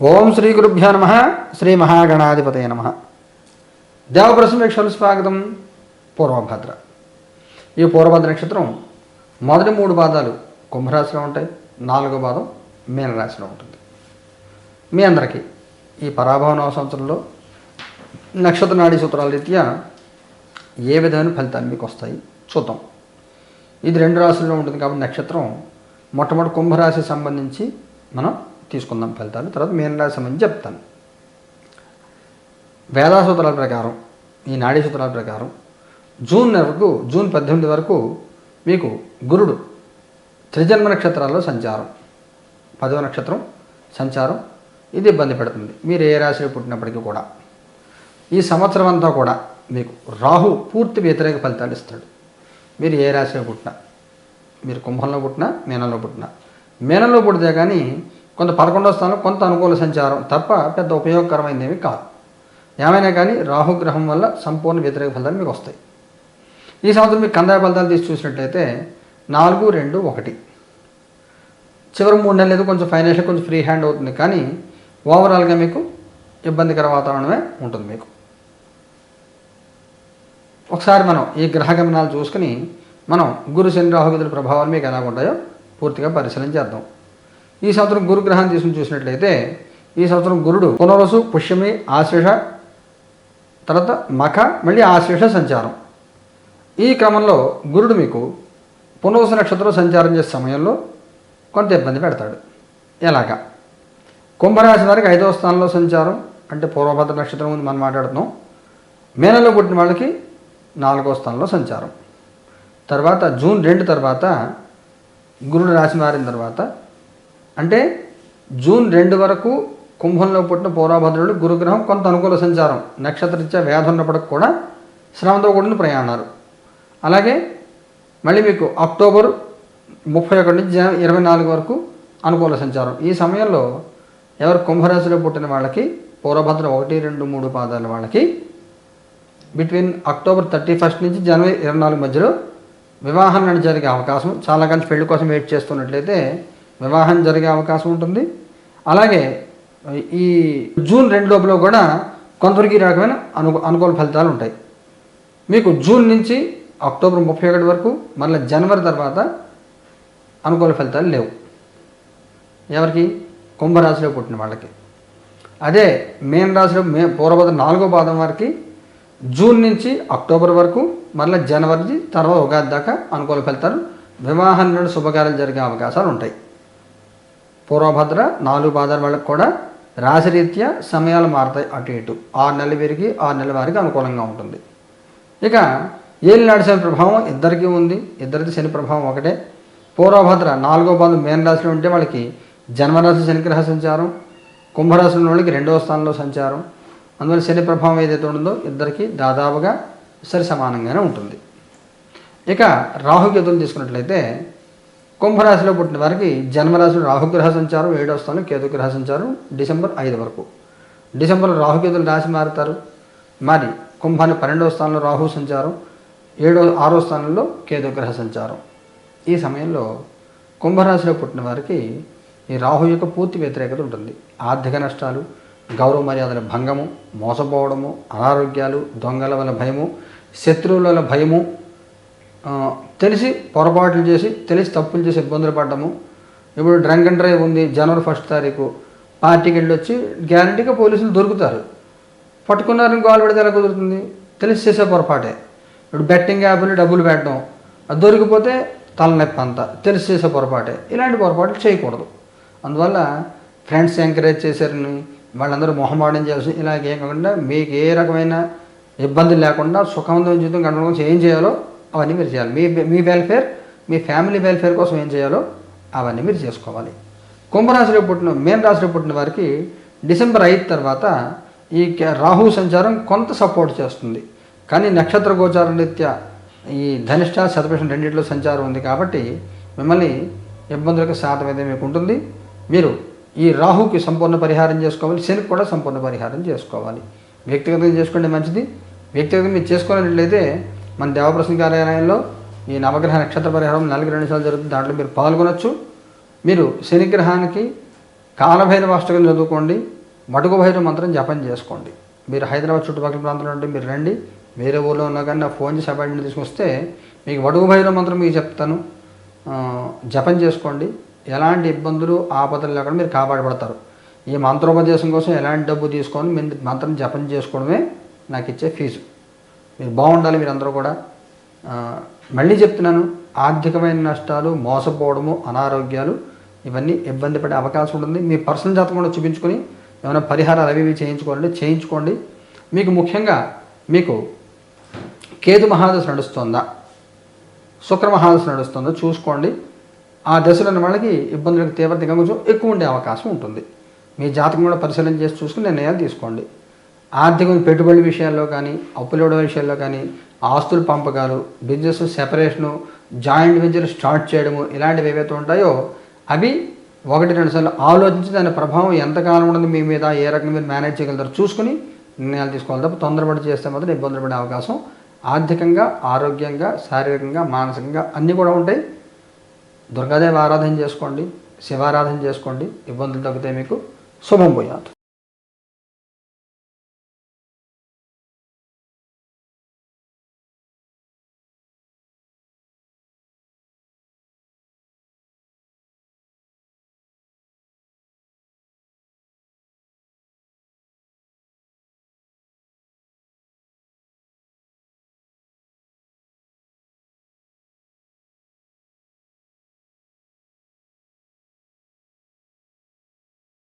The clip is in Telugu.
ఓం శ్రీ గురుభ్యో నమ. శ్రీ మహాగణాధిపతయ నమ. దేవప్రసమేక్షలు స్వాగతం. పూర్వభద్ర. ఈ పూర్వభద్ర నక్షత్రం మొదటి 3 పాదాలు కుంభరాశిలో ఉంటాయి, 4వ పాదం మీనరాశిలో ఉంటుంది. మీ అందరికీ ఈ పరాభవ నవ సంవత్సరంలో నక్షత్ర నాడీ సూత్రాల రీత్యా ఏ విధమైన ఫలితాలు మీకు వస్తాయి చూద్దాం. ఇది 2 రాశుల్లో ఉంటుంది కాబట్టి నక్షత్రం మొట్టమొదటి కుంభరాశి సంబంధించి మనం తీసుకుందాం ఫలితాలు, తర్వాత మీనరాశి సంబంధించి చెప్తాను. వేదా సూత్రాల ప్రకారం, ఈ నాడీ సూత్రాల ప్రకారం జూన్ 18 వరకు మీకు గురుడు త్రిజన్మ నక్షత్రాల్లో సంచారం, 10వ నక్షత్రం సంచారం. ఇది ఇబ్బంది పెడుతుంది మీరు ఏ రాశిలో పుట్టినప్పటికీ కూడా. ఈ సంవత్సరం అంతా కూడా మీకు రాహు పూర్తి వ్యతిరేక ఫలితాలు ఇస్తాడు. మీరు ఏ రాశిలో పుట్టినా, మీరు కుంభంలో పుట్టినా మీనంలో పుట్టినా, మీనంలో పుడితే కానీ కొంత 11వ స్థానంలో కొంత అనుకూల సంచారం తప్ప పెద్ద ఉపయోగకరమైనవి కాదు. ఏమైనా కానీ రాహుగ్రహం వల్ల సంపూర్ణ వ్యతిరేక ఫలితాలు మీకు వస్తాయి. ఈ సంవత్సరం మీకు కందాయ ఫలితాలు తీసి చూసినట్లయితే 4, 2, 1 చివరి 3 నెలలు అయితే కొంచెం ఫైనాన్షియల్ కొంచెం ఫ్రీ హ్యాండ్ అవుతుంది, కానీ ఓవరాల్గా మీకు ఇబ్బందికర వాతావరణమే ఉంటుంది. మీకు ఒకసారి మనం ఈ గ్రహ గమనాలు చూసుకుని మనం గురు శని రాహుకేతుల ప్రభావాలు మీకు ఎలా ఉంటాయో పూర్తిగా పరిశీలన చేద్దాం. ఈ సంవత్సరం గురుగ్రహాన్ని తీసుకుని చూసినట్లయితే ఈ సంవత్సరం గురుడు పునర్వసు, పుష్యమి, ఆశ్లేష, తర్వాత మఖ, మళ్ళీ ఆశ్లేష సంచారం. ఈ క్రమంలో గురుడు మీకు పునర్వసు నక్షత్రంలో సంచారం చేసే సమయంలో కొంత ఇబ్బంది పెడతాడు. ఎలాగా? కుంభరాశి వారికి 5వ స్థానంలో సంచారం, అంటే పూర్వభద్ర నక్షత్రం ముందు మనం మాట్లాడుతున్నాం. మీనంలో పుట్టిన వాళ్ళకి 4వ స్థానంలో సంచారం. తర్వాత జూన్ 2 తర్వాత గురుడు రాశి మారిన తర్వాత, అంటే జూన్ 2 వరకు కుంభంలో పుట్టిన పూర్వభద్రుడు గురుగ్రహం కొంత అనుకూల సంచారం, నక్షత్రరీత్యా వ్యాధి ఉన్నప్పటికి కూడా శ్రమతో కూడిన ప్రయాణాలు. అలాగే మళ్ళీ మీకు అక్టోబర్ 31 నుంచి 24 వరకు అనుకూల సంచారం. ఈ సమయంలో ఎవరు కుంభరాశిలో పుట్టిన వాళ్ళకి పూర్వభద్ర 1, 2, 3 పాదాల వాళ్ళకి బిట్వీన్ అక్టోబర్ 31 నుంచి జనవరి 24 మధ్యలో వివాహం జరిగే అవకాశం, చాలా కలిసి పెళ్లి కోసం వెయిట్ చేస్తున్నట్లయితే వివాహం జరిగే అవకాశం ఉంటుంది. అలాగే ఈ జూన్ 2 లోపల కూడా కొంతవరకు ఈ రకమైన అనుకూల ఫలితాలు ఉంటాయి. మీకు జూన్ నుంచి అక్టోబర్ 31 వరకు, మళ్ళీ జనవరి తర్వాత అనుకూల ఫలితాలు లేవు ఎవరికి? కుంభరాశిలో పుట్టిన వాళ్ళకి. అదే మీన రాశిలో పూర్వభద్ర 4వ పాదం వారికి జూన్ నుంచి అక్టోబర్ వరకు, మళ్ళీ జనవరి తర్వాత ఉగాది దాకా అనుకూల ఫలితాలు, వివాహం నుండి శుభకార్యాలు జరిగే అవకాశాలు ఉంటాయి. పూర్వభద్ర 4 పాదాల వాళ్ళకి కూడా రాశిరీత్యా సమయాలు మారుతాయి, అటు ఇటు 6 నెలల వీరికి 6 నెలల వారికి అనుకూలంగా ఉంటుంది. ఇక ఏలినాటి శని ప్రభావం ఇద్దరికీ ఉంది, ఇద్దరిది శని ప్రభావం ఒకటే. పూర్వభద్ర 4వ పాదం మీన రాశిలో ఉంటే వాళ్ళకి జన్మరాశి శనిగ్రహ సంచారం, కుంభరాశిలో వాళ్ళకి 2వ స్థానంలో సంచారం. అందువల్ల శని ప్రభావం ఏదైతే ఉంటుందో ఇద్దరికీ దాదాపుగా సరి సమానంగానే ఉంటుంది. ఇక రాహుకేతులు తీసుకున్నట్లయితే కుంభరాశిలో పుట్టిన వారికి జన్మరాశిలో రాహుగ్రహ సంచారం, 7వ స్థానం కేతుగ్రహ సంచారం డిసెంబర్ 5 వరకు. డిసెంబర్లో రాహుకేతులు రాశి మారుతారు. మరి కుంభాన్ని 12వ స్థానంలో రాహు సంచారం, 6వ స్థానంలో కేతుగ్రహ సంచారం. ఈ సమయంలో కుంభరాశిలో పుట్టిన వారికి ఈ రాహు యొక్క పూర్తి వ్యతిరేకత ఉంటుంది. ఆర్థిక నష్టాలు, గౌరవ మర్యాదల భంగము, మోసపోవడము, అనారోగ్యాలు, దొంగల వల్ల భయము, శత్రువుల వల్ల భయము, తెలిసి పొరపాట్లు చేసి తెలిసి తప్పులు చేసి ఇబ్బందులు పడ్డము. ఇప్పుడు డ్రంక్ అండ్ డ్రైవ్ ఉంది, జనవరి 1 తారీఖు పార్టీకి వెళ్ళి వచ్చి గ్యారంటీగా పోలీసులు దొరుకుతారు. పట్టుకున్నారని గోల్ పెడితే ఎలా కుదురుతుంది? తెలిసి చేసే పొరపాటే. ఇప్పుడు బెట్టింగ్ యాప్లు డబ్బులు పెట్టడం, అది దొరికిపోతే తలనొప్పి అంతా, తెలిసి చేసే పొరపాటే. ఇలాంటి పొరపాట్లు చేయకూడదు. అందువల్ల ఫ్రెండ్స్ ఎంకరేజ్ చేశారని వాళ్ళందరూ మొహమాటం చేసి ఇలాగేం కాకుండా మీకు ఏ రకమైన ఇబ్బంది లేకుండా సుఖవంతమైన జీవితం గడపడం కోసం ఏం చేయాలో అవన్నీ మీరు చేయాలి. మీ వెల్ఫేర్, మీ ఫ్యామిలీ వెల్ఫేర్ కోసం ఏం చేయాలో అవన్నీ మీరు చేసుకోవాలి. కుంభరాశిలో పుట్టిన మీన రాశిలో పుట్టిన వారికి డిసెంబర్ 5 తర్వాత ఈ రాహు సంచారం కొంత సపోర్ట్ చేస్తుంది, కానీ నక్షత్ర గోచార రీత్యా ఈ ధనిష్ట శతభిషం రెండింటిలో సంచారం ఉంది కాబట్టి మిమ్మల్ని ఇబ్బందులకు శాతం అయితే మీకు ఉంటుంది. మీరు ఈ రాహుకి సంపూర్ణ పరిహారం చేసుకోవాలి, శనికి కూడా సంపూర్ణ పరిహారం చేసుకోవాలి. వ్యక్తిగతంగా చేసుకోండి మంచిది. వ్యక్తిగతంగా మీరు చేసుకోవాలన్నట్లయితే మన దేవప్రసన్న కార్యాలయంలో ఈ నవగ్రహ నక్షత్ర పరిహారం 4 నిమిషాలు జరుగుతుంది, దాంట్లో మీరు పాల్గొనొచ్చు. మీరు శనిగ్రహానికి కాలభైరవ అష్టకం చదువుకోండి, మటుకు భైరవ మంత్రం జపం చేసుకోండి. మీరు హైదరాబాద్ చుట్టుపక్కల ప్రాంతంలో ఉంటే మీరు రండి, వేరే ఊళ్ళో ఉన్నా కానీ నా ఫోన్ చేసి అపాయింట్మెంట్ తీసుకొస్తే మీకు వడుగు భైరవ మంత్రం మీకు చెప్తాను, జపం చేసుకోండి. ఎలాంటి ఇబ్బందులు ఆపదలు లేకుండా మీరు కాపాడబడతారు. ఈ మంత్రోపదేశం కోసం ఎలాంటి డబ్బు తీసుకొని మీరు మంత్రం జపం చేసుకోవడమే నాకు ఇచ్చే ఫీజు. మీరు బాగుండాలి, మీరందరూ కూడా. మళ్ళీ చెప్తున్నాను, ఆర్థికమైన నష్టాలు, మోసపోవడము, అనారోగ్యాలు ఇవన్నీ ఇబ్బంది పడే అవకాశం ఉంటుంది. మీ పర్సనల్ జాతకం కూడా చూపించుకొని ఏమైనా పరిహారాలు అవి ఇవి చేయించుకోండి. మీకు ముఖ్యంగా మీకు కేతు మహాదశ నడుస్తుందా, శుక్ర మహాదశ నడుస్తుందా చూసుకోండి. ఆ దశలో ఉన్న వాళ్ళకి ఇబ్బందులకు తీవ్రతగా కొంచెం ఎక్కువ ఉండే అవకాశం ఉంటుంది. మీ జాతకం కూడా పరిశీలన చేసి చూసుకుని నిర్ణయాలు తీసుకోండి. ఆర్థిక పెట్టుబడి విషయాల్లో కానీ, అప్పుల విషయాల్లో కానీ, ఆస్తుల పంపకాలు, business separation, joint venture start చేయడము, ఇలాంటివి ఏవైతే ఉంటాయో అవి 1-2 సార్లు ఆలోచించి దాని ప్రభావం ఎంతకాలం ఉండదు మీ మీద, ఏ రకంగా మీరు మేనేజ్ చేయగలుగుతారో చూసుకుని నిర్ణయాలు తీసుకోవాలి తప్ప తొందరపడి చేస్తే మాత్రం ఇబ్బందులు పడే అవకాశం ఆర్థికంగా, ఆరోగ్యంగా, శారీరకంగా, మానసికంగా అన్నీ కూడా ఉంటాయి. దుర్గాదేవి ఆరాధన చేసుకోండి, శివారాధన చేసుకోండి, ఇబ్బందులు తగ్గితే మీకు శుభం పోయాదు.